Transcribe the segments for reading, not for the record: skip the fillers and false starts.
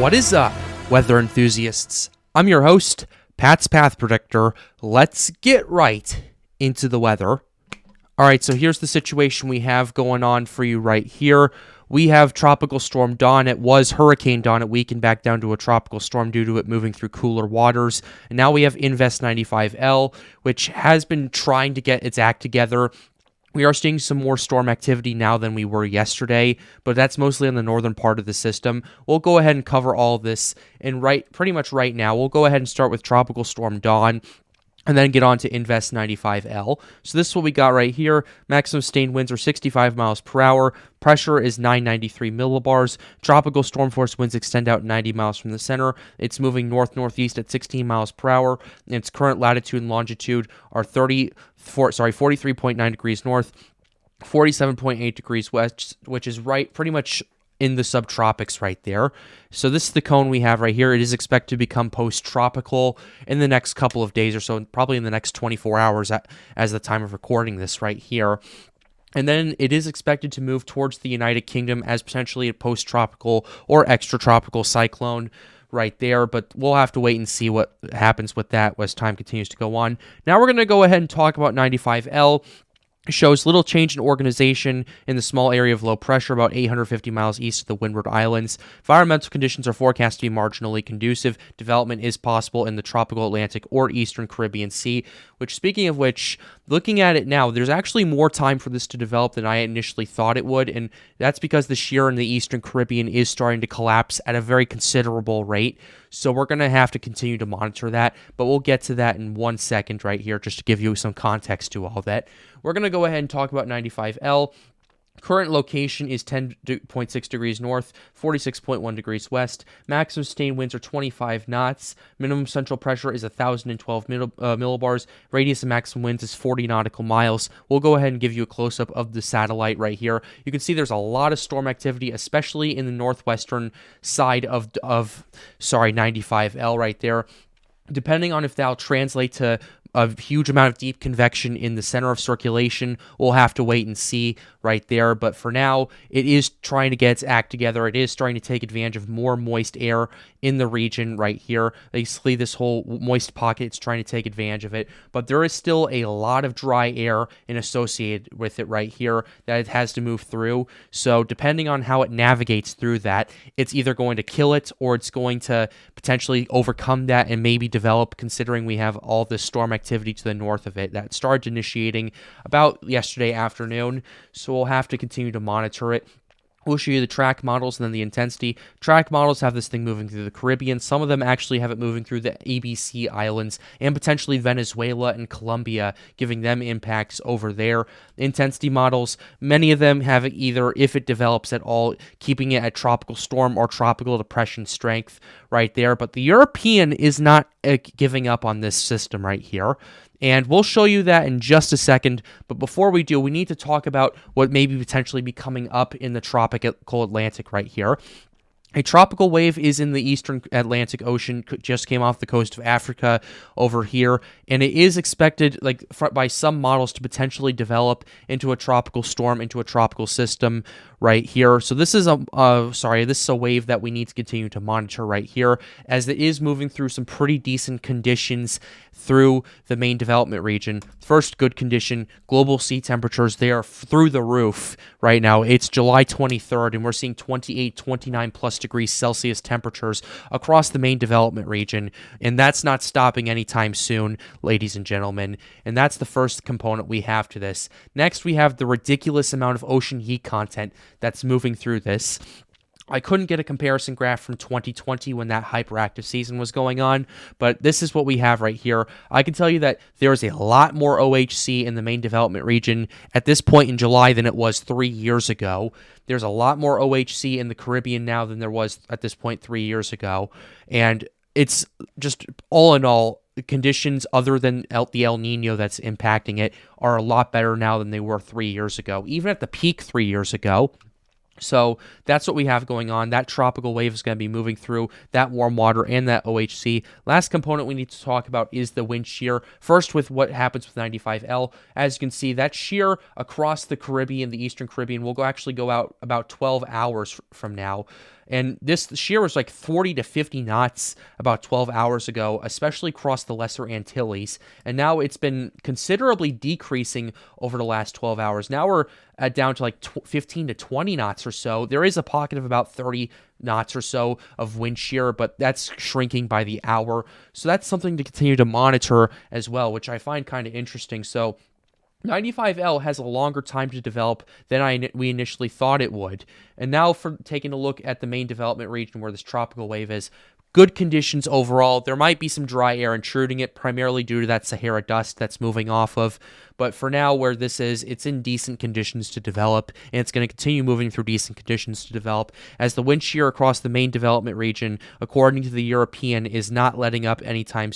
What is up, weather enthusiasts? I'm your host, Pat's Path Predictor. Let's get right into the weather. All right, so here's the situation we have going on for you right here. We have Tropical Storm Dawn. It was Hurricane Dawn. It weakened back down to a tropical storm due to it moving through cooler waters. And now we have Invest 95L, which has been trying to get its act together. We are seeing some more storm activity now than we were yesterday, but that's mostly on the northern part of the system. We'll go ahead and cover all of this, and pretty much right now, we'll go ahead and start with Tropical Storm Dawn, and then get on to Invest 95L. So this is what we got right here. Maximum sustained winds are 65 miles per hour. Pressure is 993 millibars. Tropical storm force winds extend out 90 miles from the center. It's moving north-northeast at 16 miles per hour. And its current latitude and longitude are 43.9 degrees north, 47.8 degrees west, which is pretty much in the subtropics right there. So this is the cone we have right here. It is expected to become post-tropical in the next couple of days or so, probably in the next 24 hours as the time of recording this right here. And then it is expected to move towards the United Kingdom as potentially a post-tropical or extratropical cyclone right there, but we'll have to wait and see what happens with that as time continues to go on. Now we're going to go ahead and talk about 95L. Shows little change in organization in the small area of low pressure about 850 miles east of the Windward Islands. Environmental conditions are forecast to be marginally conducive. Development is possible in the tropical Atlantic or Eastern Caribbean Sea, which, speaking of which, looking at it now, there's actually more time for this to develop than I initially thought it would, and that's because the shear in the Eastern Caribbean is starting to collapse at a very considerable rate. So we're going to have to continue to monitor that, but we'll get to that in 1 second right here just to give you some context to all that. We're going to go ahead and talk about 95L. Current location is 10.6 degrees north, 46.1 degrees west. Maximum sustained winds are 25 knots. Minimum central pressure is 1,012 millibars. Radius of maximum winds is 40 nautical miles. We'll go ahead and give you a close-up of the satellite right here. You can see there's a lot of storm activity, especially in the northwestern side of 95L right there. Depending on if that'll translate to a huge amount of deep convection in the center of circulation, we'll have to wait and see right there. But for now, it is trying to get its act together. It is starting to take advantage of more moist air in the region right here. Basically, this whole moist pocket, it's trying to take advantage of it. But there is still a lot of dry air associated with it right here that it has to move through. So depending on how it navigates through that, it's either going to kill it or it's going to potentially overcome that and maybe develop, considering we have all this storm activity to the north of it that started initiating about yesterday afternoon. So we'll have to continue to monitor it. We'll show you the track models and then the intensity. Track models have this thing moving through the Caribbean. Some of them actually have it moving through the ABC Islands and potentially Venezuela and Colombia, giving them impacts over there. Intensity models, many of them have it either, if it develops at all, keeping it at tropical storm or tropical depression strength right there. But the European is not giving up on this system right here. And we'll show you that in just a second. But before we do, we need to talk about what may be potentially be coming up in the tropical Atlantic right here. A tropical wave is in the eastern Atlantic Ocean, just came off the coast of Africa over here, and it is expected, by some models, to potentially develop into a tropical storm, into a tropical system right here. So this is a wave that we need to continue to monitor right here, as it is moving through some pretty decent conditions through the main development region. First, good condition, global sea temperatures, they are through the roof right now. It's July 23rd, and we're seeing 28, 29 plus degrees Celsius temperatures across the main development region, and that's not stopping anytime soon, ladies and gentlemen. And that's the first component we have to this. Next, we have the ridiculous amount of ocean heat content that's moving through this. I couldn't get a comparison graph from 2020 when that hyperactive season was going on, but this is what we have right here. I can tell you that there's a lot more OHC in the main development region at this point in July than it was 3 years ago. There's a lot more OHC in the Caribbean now than there was at this point 3 years ago, and it's just, all in all, the conditions other than the El Nino that's impacting it are a lot better now than they were 3 years ago, even at the peak 3 years ago. So that's what we have going on. That tropical wave is going to be moving through that warm water and that OHC. Last component we need to talk about is the wind shear. First, with what happens with 95L. As you can see, that shear across the Caribbean, the Eastern Caribbean, will actually go out about 12 hours from now. And this shear was like 40 to 50 knots about 12 hours ago, especially across the Lesser Antilles. And now it's been considerably decreasing over the last 12 hours. Now we're down to like 15 to 20 knots or so. There is a pocket of about 30 knots or so of wind shear, but that's shrinking by the hour. So that's something to continue to monitor as well, which I find kind of interesting. So 95L has a longer time to develop than we initially thought it would. And now for taking a look at the main development region where this tropical wave is, good conditions overall. There might be some dry air intruding it, primarily due to that Sahara dust that's moving off of. But for now, where this is, it's in decent conditions to develop, and it's going to continue moving through decent conditions to develop, as the wind shear across the main development region, according to the European, is not letting up anytime,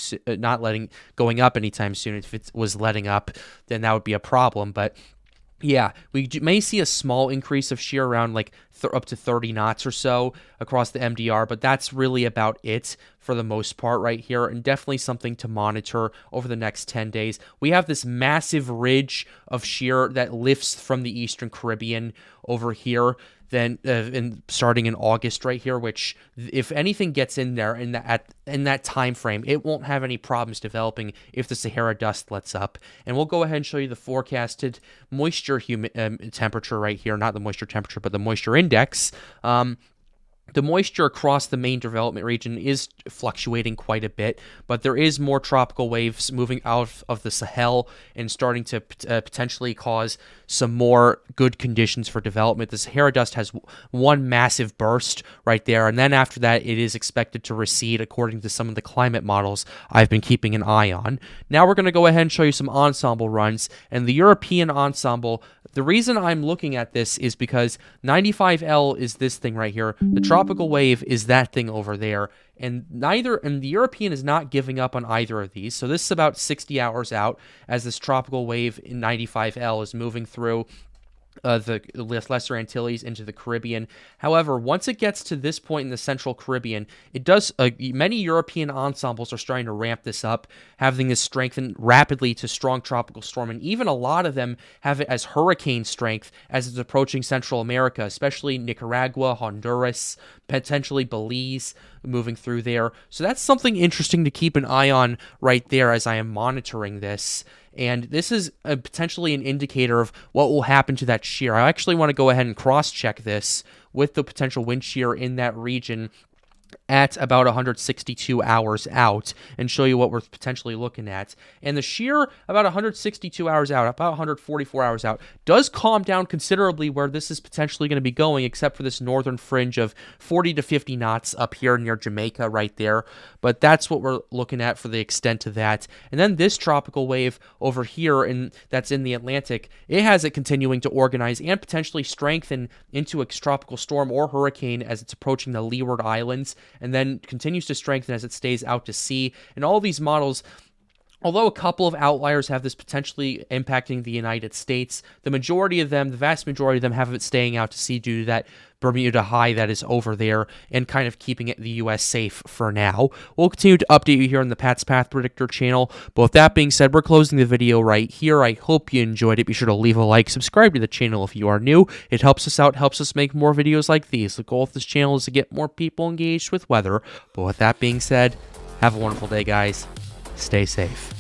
going up anytime soon. If it was letting up, then that would be a problem. But yeah, we may see a small increase of shear around like up to 30 knots or so across the MDR, but that's really about it for the most part right here, and definitely something to monitor over the next 10 days. We have this massive ridge of shear that lifts from the Eastern Caribbean over here, then starting in August right here, which if anything gets in there in that time frame, it won't have any problems developing if the Sahara dust lets up. And we'll go ahead and show you the forecasted moisture temperature right here, not the moisture temperature, but the moisture index. The moisture across the main development region is fluctuating quite a bit, but there is more tropical waves moving out of the Sahel and starting to potentially cause some more good conditions for development. The Sahara dust has one massive burst right there, and then after that, it is expected to recede according to some of the climate models I've been keeping an eye on. Now we're going to go ahead and show you some ensemble runs, and the European ensemble. The reason I'm looking at this is because 95L is this thing right here. The tropical wave is that thing over there. And the European is not giving up on either of these. So this is about 60 hours out as this tropical wave in 95L is moving through the Lesser Antilles into the Caribbean. However, once it gets to this point in the Central Caribbean, it does. Many European ensembles are starting to ramp this up, having this strengthen rapidly to strong tropical storm, and even a lot of them have it as hurricane strength as it's approaching Central America, especially Nicaragua, Honduras, potentially Belize, moving through there. So that's something interesting to keep an eye on right there as I am monitoring this. And this is potentially an indicator of what will happen to that shear. I actually want to go ahead and cross-check this with the potential wind shear in that region at about 162 hours out and show you what we're potentially looking at. And the shear about 162 hours out, about 144 hours out, does calm down considerably where this is potentially going to be going, except for this northern fringe of 40 to 50 knots up here near Jamaica right there. But that's what we're looking at for the extent of that. And then this tropical wave over here that's in the Atlantic, it has it continuing to organize and potentially strengthen into a tropical storm or hurricane as it's approaching the Leeward Islands, and then continues to strengthen as it stays out to sea. And all these models, although a couple of outliers have this potentially impacting the United States, the majority of them, the vast majority of them, have it staying out to sea due to that Bermuda high that is over there and kind of keeping the U.S. safe for now. We'll continue to update you here on the Pat's Path Predictor channel. But with that being said, we're closing the video right here. I hope you enjoyed it. Be sure to leave a like, subscribe to the channel if you are new. It helps us out, helps us make more videos like these. The goal of this channel is to get more people engaged with weather. But with that being said, have a wonderful day, guys. Stay safe.